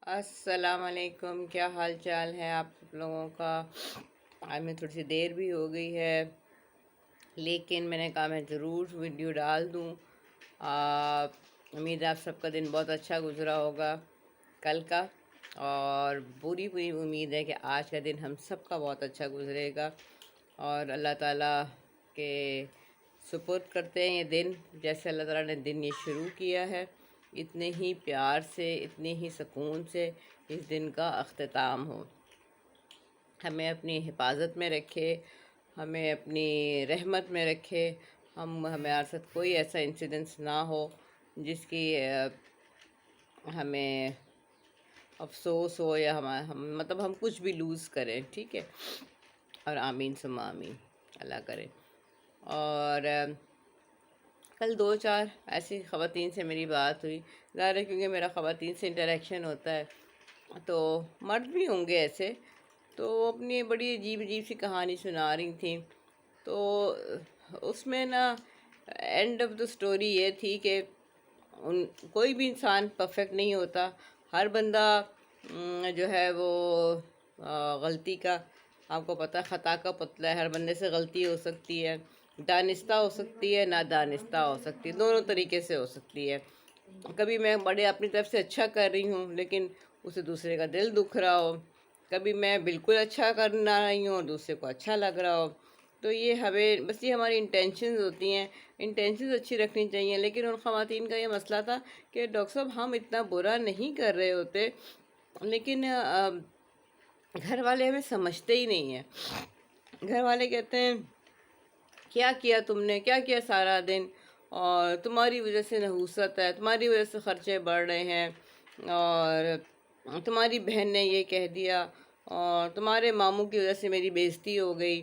السلام علیکم، کیا حال چال ہے آپ سب لوگوں کا؟ آج میں تھوڑی سی دیر بھی ہو گئی ہے، لیکن میں نے کہا میں ضرور ویڈیو ڈال دوں۔ امید ہے آپ سب کا دن بہت اچھا گزرا ہوگا کل کا، اور پوری امید ہے کہ آج کا دن ہم سب کا بہت اچھا گزرے گا، اور اللہ تعالیٰ کے سپرد کرتے ہیں یہ دن، جیسے اللہ تعالیٰ نے دن یہ شروع کیا ہے، اتنے ہی پیار سے، اتنے ہی سکون سے اس دن کا اختتام ہو۔ ہمیں اپنی حفاظت میں رکھے، ہمیں اپنی رحمت میں رکھے، ہمارے ساتھ کوئی ایسا انسیڈنس نہ ہو جس کی ہمیں افسوس ہو، یا مطلب ہم کچھ بھی لوز کریں، ٹھیک ہے؟ اور آمین ثم آمین، اللہ کرے۔ اور کل دو چار ایسی خواتین سے میری بات ہوئی، ظاہر ہے کیونکہ میرا خواتین سے انٹریکشن ہوتا ہے، تو مرد بھی ہوں گے ایسے، تو اپنی بڑی عجیب عجیب سی کہانی سنا رہی تھیں۔ تو اس میں نا اینڈ آف دا سٹوری یہ تھی کہ کوئی بھی انسان پرفیکٹ نہیں ہوتا، ہر بندہ جو ہے وہ غلطی کا، آپ کو پتہ ہے خطا کا پتلا ہے، ہر بندے سے غلطی ہو سکتی ہے، دانستہ ہو سکتی ہے، نادانستہ ہو سکتی ہے، دونوں طریقے سے ہو سکتی ہے۔ کبھی میں بڑے اپنی طرف سے اچھا کر رہی ہوں لیکن اسے دوسرے کا دل دکھ رہا ہو، کبھی میں بالکل اچھا کرنا رہی ہوں اور دوسرے کو اچھا لگ رہا ہو۔ تو یہ بس یہ ہماری انٹینشنز ہوتی ہیں، انٹینشنز اچھی رکھنی چاہیے۔ لیکن ان خواتین کا یہ مسئلہ تھا کہ ڈاکٹر صاحب ہم اتنا برا نہیں کر رہے ہوتے، لیکن گھر والے ہمیں سمجھتے ہی نہیں ہیں۔ گھر والے کہتے ہیں کیا کیا تم نے، کیا کیا سارا دن، اور تمہاری وجہ سے نحوست ہے، تمہاری وجہ سے خرچے بڑھ رہے ہیں، اور تمہاری بہن نے یہ کہہ دیا، اور تمہارے ماموں کی وجہ سے میری بےعزتی ہو گئی،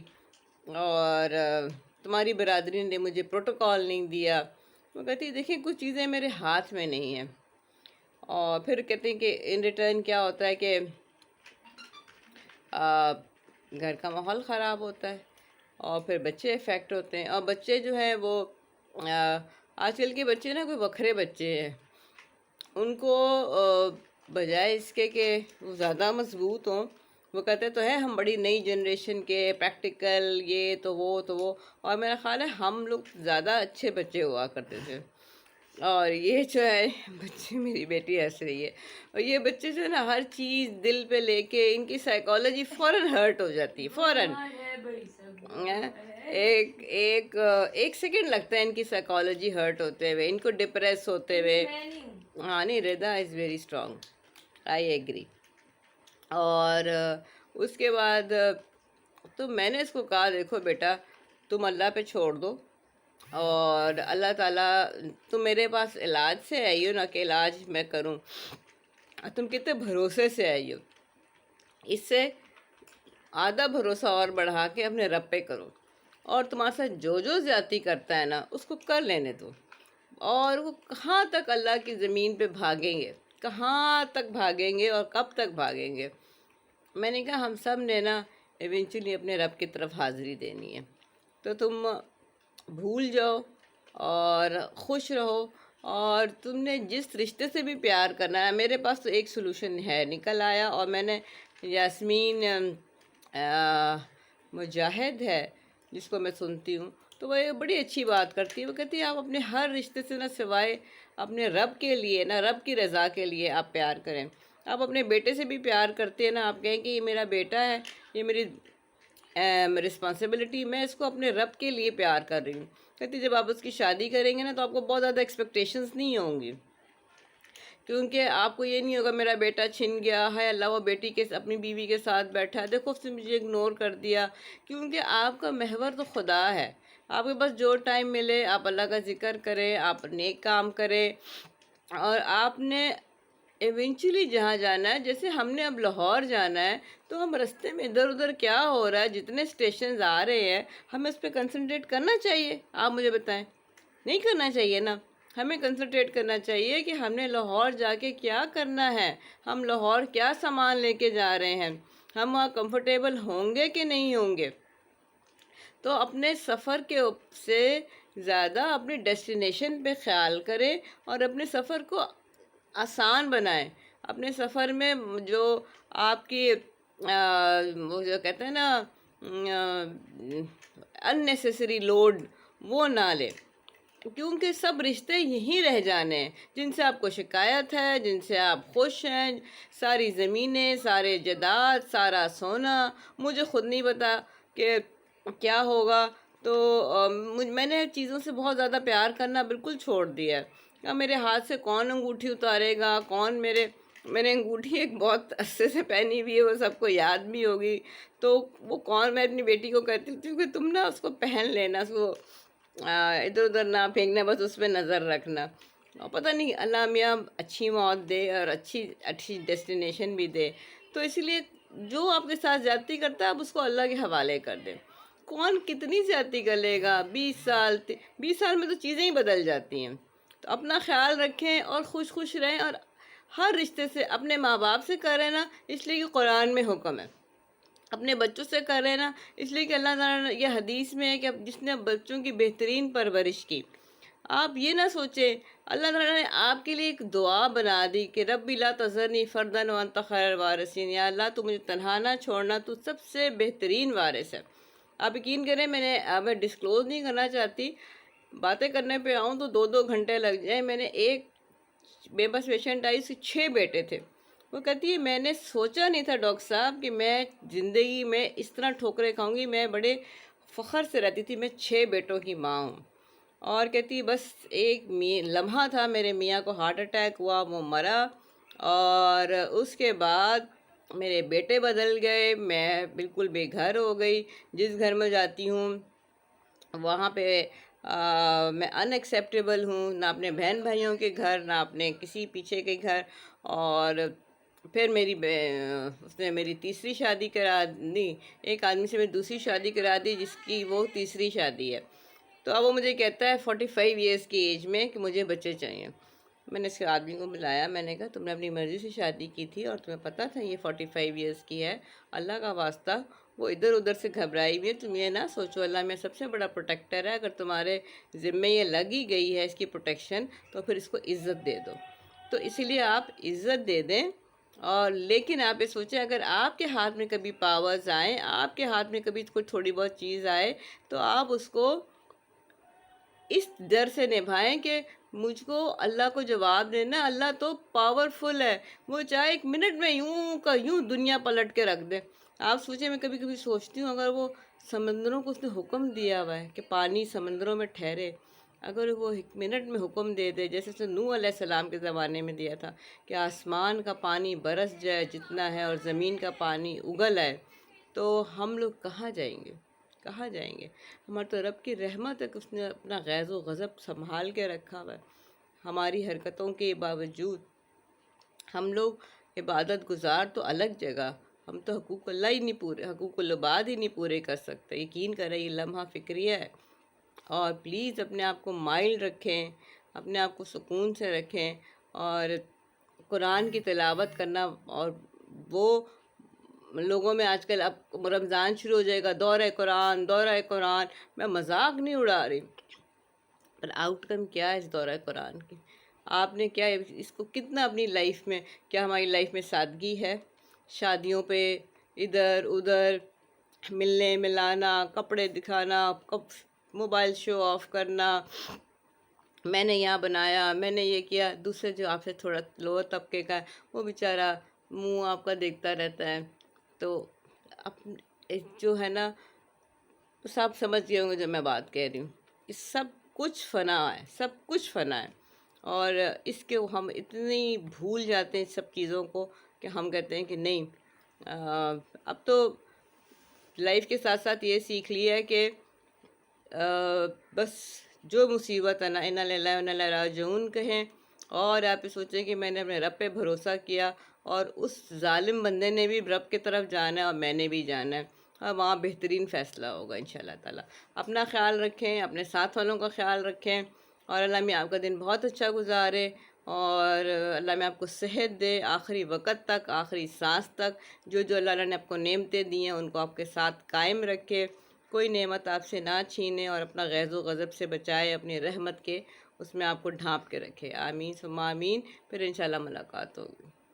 اور تمہاری برادری نے مجھے پروٹوکول نہیں دیا۔ وہ کہتی ہے دیکھیں کچھ چیزیں میرے ہاتھ میں نہیں ہیں، اور پھر کہتے ہیں کہ ان ریٹرن کیا ہوتا ہے کہ گھر کا ماحول خراب ہوتا ہے، اور پھر بچے افیکٹ ہوتے ہیں، اور بچے جو ہیں وہ آج کل کے بچے نا کوئی وکھرے بچے ہیں، ان کو بجائے اس کے کہ وہ زیادہ مضبوط ہوں، وہ کہتے تو ہے ہم بڑی نئی جنریشن کے، پریکٹیکل، یہ تو وہ، اور میرا خیال ہے ہم لوگ زیادہ اچھے بچے ہوا کرتے تھے۔ اور یہ جو ہے بچے، میری بیٹی ہنس رہی ہے، اور یہ بچے جو ہے نا ہر چیز دل پہ لے کے، ان کی سائیکالوجی فوراً ہرٹ ہو جاتی ہے، فوراً ایک سیکنڈ لگتا ہے ان کی سائیکالوجی ہرٹ ہوتے ہوئے، ان کو ڈپریس ہوتے ہوئے۔ ہاں نہیں، Raza is very strong, I agree. اور اس کے بعد تو میں نے اس کو کہا دیکھو بیٹا، تم اللہ پہ چھوڑ دو، اور اللہ تعالیٰ، تم میرے پاس علاج سے آئی ہو نا کہ علاج میں کروں، تم کتنے بھروسے سے آئی ہو، اس سے آدھا بھروسہ اور بڑھا کے اپنے رب پہ کرو، اور تمہارے ساتھ جو زیادتی کرتا ہے نا اس کو کر لینے دو، اور وہ کہاں تک اللہ کی زمین پہ بھاگیں گے، کہاں تک بھاگیں گے اور کب تک بھاگیں گے۔ میں نے کہا ہم سب نے نا ایونچولی اپنے رب کی طرف حاضری دینی ہے، تو تم بھول جاؤ اور خوش رہو، اور تم نے جس رشتے سے بھی پیار کرنا ہے، میرے پاس تو ایک سلوشن ہے نکل آیا، اور میں نے یاسمین مجاہد ہے جس کو میں سنتی ہوں، تو وہ بڑی اچھی بات کرتی ہے، وہ کہتی ہے آپ اپنے ہر رشتے سے نہ سوائے اپنے رب کے لیے، نہ رب کی رضا کے لیے آپ پیار کریں۔ آپ اپنے بیٹے سے بھی پیار کرتے ہیں نا، آپ کہیں کہ یہ میرا بیٹا ہے، یہ میری رسپانسبلٹی، میں اس کو اپنے رب کے لیے پیار کر رہی ہوں۔ کہتی جب آپ اس کی شادی کریں گے نا تو آپ کو بہت زیادہ ایکسپیکٹیشنز نہیں ہوں گی، کیونکہ آپ کو یہ نہیں ہوگا میرا بیٹا چھن گیا ہے، اللہ وہ بیٹی کے اپنی بیوی کے ساتھ بیٹھا ہے، دیکھو اس نے مجھے اگنور کر دیا، کیونکہ آپ کا محور تو خدا ہے۔ آپ کے پاس جو ٹائم ملے آپ اللہ کا ذکر کریں، آپ نیک کام کریں، اور آپ نے ایونچولی جہاں جانا ہے، جیسے ہم نے اب لاہور جانا ہے، تو ہم رستے میں ادھر ادھر کیا ہو رہا ہے، جتنے اسٹیشنز آ رہے ہیں ہمیں اس پہ کنسنٹریٹ کرنا چاہیے؟ آپ مجھے بتائیں، نہیں کرنا چاہیے نا؟ ہمیں کنسنٹریٹ کرنا چاہیے کہ ہم نے لاہور جا کے کیا کرنا ہے، ہم لاہور کیا سامان لے کے جا رہے ہیں، ہم وہاں کمفرٹیبل ہوں گے کہ نہیں ہوں گے۔ تو اپنے سفر کے سے زیادہ اپنی ڈیسٹینیشن پہ خیال کریں، اور اپنے سفر کو آسان بنائیں۔ اپنے سفر میں جو آپ کی وہ جو کہتے ہیں نا اننیسیسری لوڈ وہ نہ لے، کیونکہ سب رشتے یہیں رہ جانے ہیں جن سے آپ کو شکایت ہے، جن سے آپ خوش ہیں. ساری زمینیں، سارے جائیداد، سارا سونا، مجھے خود نہیں پتا کہ کیا ہوگا. تو میں نے چیزوں سے بہت زیادہ پیار کرنا بالکل چھوڑ دیا ہے. اب میرے ہاتھ سے کون انگوٹھی اتارے گا، کون میں نے انگوٹھی ایک بہت عرصے سے پہنی ہوئی ہے، وہ سب کو یاد بھی ہوگی. تو وہ کون، میں اپنی بیٹی کو کہتی ہوں کہ تم نا اس کو پہن لینا، اس کو ادھر ادھر نہ پھینکنا، بس اس پہ نظر رکھنا. اور پتہ نہیں اللہ میاں اچھی موت دے اور اچھی ڈیسٹینیشن بھی دے. تو اسی لیے جو آپ کے ساتھ زیادتی کرتا ہے آپ اس کو اللہ کے حوالے کر دیں. کون کتنی زیادتی کر لے گا، 20 سال میں تو چیزیں ہی بدل جاتی ہیں. تو اپنا خیال رکھیں اور خوش رہیں، اور ہر رشتے سے اپنے ماں باپ سے کریں نا، اس لیے کہ قرآن میں حکم ہے. اپنے بچوں سے کریں نا، اس لیے کہ اللہ تعالیٰ نے یہ حدیث میں ہے کہ جس نے بچوں کی بہترین پرورش کی. آپ یہ نہ سوچیں، اللہ تعالیٰ نے آپ کے لیے ایک دعا بنا دی کہ ربی لا تذرنی فردا وانت خیر الوارثین، یا اللہ تو مجھے تنہا نہ چھوڑنا، تو سب سے بہترین وارث ہے. آپ یقین کریں، میں ڈسکلوز نہیں کرنا چاہتی، باتیں کرنے پہ آؤں تو 2 گھنٹے لگ جائیں. میں نے ایک بے بس پیشنٹ آئی، اس کے 6 بیٹے تھے. وہ کہتی ہے میں نے سوچا نہیں تھا ڈاکٹر صاحب کہ میں زندگی میں اس طرح ٹھوکریں کھاؤں گی. میں بڑے فخر سے رہتی تھی میں 6 بیٹوں کی ماں ہوں. اور کہتی بس ایک لمحہ تھا، میرے میاں کو ہارٹ اٹیک ہوا، وہ مرا، اور اس کے بعد میرے بیٹے بدل گئے، میں بالکل بے گھر ہو گئی. جس گھر میں جاتی ہوں وہاں پہ میں ان ایکسیپٹیبل ہوں، نہ اپنے بہن بھائیوں کے گھر، نہ اپنے کسی پیچھے کے گھر. اور پھر اس نے میری تیسری شادی کرا دی، ایک آدمی سے میں دوسری شادی کرا دی جس کی وہ تیسری شادی ہے. تو اب وہ مجھے کہتا ہے 45 ایئرس کی ایج میں کہ مجھے بچے چاہیے. میں نے اس کے آدمی کو بلایا، میں نے کہا تم نے اپنی مرضی سے شادی کی تھی اور تمہیں پتہ تھا یہ 45 ایئرس کی ہے، اللہ کا واسطہ وہ ادھر ادھر سے گھبرائی ہوئی ہے، تم یہ نہ سوچو اللہ میں سب سے بڑا پروٹیکٹر ہے، اگر تمہارے ذمے یہ لگ ہی گئی ہے اس کی پروٹیکشن تو پھر اس کو عزت دے دو. تو اسی لیے آپ عزت دے دیں. اور لیکن آپ یہ سوچیں اگر آپ کے ہاتھ میں کبھی پاورز آئیں، آپ کے ہاتھ میں کبھی کوئی تھوڑی بہت چیز آئے، تو آپ اس کو اس ڈر سے نبھائیں کہ مجھ کو اللہ کو جواب دینا. اللہ تو پاورفل ہے، وہ چاہے 1 منٹ میں یوں کا یوں دنیا پلٹ کے رکھ دے. آپ سوچیں، میں کبھی کبھی سوچتی ہوں اگر وہ سمندروں کو اس نے حکم دیا ہوا ہے کہ پانی سمندروں میں ٹھہرے، اگر وہ 1 منٹ میں حکم دے دے جیسے اس نے نوح علیہ السلام کے زمانے میں دیا تھا کہ آسمان کا پانی برس جائے جتنا ہے اور زمین کا پانی اگل آئے، تو ہم لوگ کہاں جائیں گے؟ کہاں جائیں گے؟ ہمارے تو رب کی رحمت ہے کہ اس نے اپنا غیظ و غضب سنبھال کے رکھا ہوا ہے. ہماری حرکتوں کے باوجود ہم لوگ عبادت گزار تو الگ جگہ، ہم تو حقوق العباد ہی نہیں پورے کر سکتے. یقین کریں یہ لمحہ فکریہ ہے. اور پلیز اپنے آپ کو مائلڈ رکھیں، اپنے آپ کو سکون سے رکھیں، اور قرآن کی تلاوت کرنا. اور وہ لوگوں میں آج کل اب رمضان شروع ہو جائے گا، دورہ قرآن. میں مذاق نہیں اڑا رہی، پر آؤٹ کم کیا ہے اس دورہ قرآن کی؟ آپ نے کیا اس کو کتنا اپنی لائف میں، کیا ہماری لائف میں سادگی ہے؟ شادیوں پہ ادھر ادھر ملنے ملانا، کپڑے دکھانا، موبائل شو آف کرنا، میں نے یہاں بنایا، میں نے یہ کیا. دوسرے جو آپ سے تھوڑا لوور طبقے کا ہے وہ بیچارہ منہ آپ کا دیکھتا رہتا ہے. تو جو ہے نا، سب سمجھ گئے ہوں گے جو میں بات کہہ رہی ہوں، کہ سب کچھ فنا ہے، سب کچھ فنا ہے. اور اس کے ہم اتنی بھول جاتے ہیں سب چیزوں کو کہ ہم کہتے ہیں کہ نہیں. اب تو لائف کے ساتھ ساتھ یہ سیکھ لیا ہے کہ بس جو مصیبت ہے نا انا للہ و انا الیہ راجعون کہیں، اور آپ یہ سوچیں کہ میں نے اپنے رب پہ بھروسہ کیا، اور اس ظالم بندے نے بھی رب کی طرف جانا ہے اور میں نے بھی جانا ہے، اور وہاں بہترین فیصلہ ہوگا انشاءاللہ تعالیٰ. اپنا خیال رکھیں، اپنے ساتھ والوں کا خیال رکھیں، اور اللہ میں آپ کا دن بہت اچھا گزارے، اور اللہ میں آپ کو صحت دے آخری وقت تک، آخری سانس تک. جو اللہ نے آپ کو نعمتیں دی ہیں ان کو آپ کے ساتھ قائم رکھے، کوئی نعمت آپ سے نہ چھینے، اور اپنا غیظ و غضب سے بچائے، اپنی رحمت کے اس میں آپ کو ڈھانپ کے رکھے. آمین ثم آمین. پھر انشاءاللہ ملاقات ہوگی.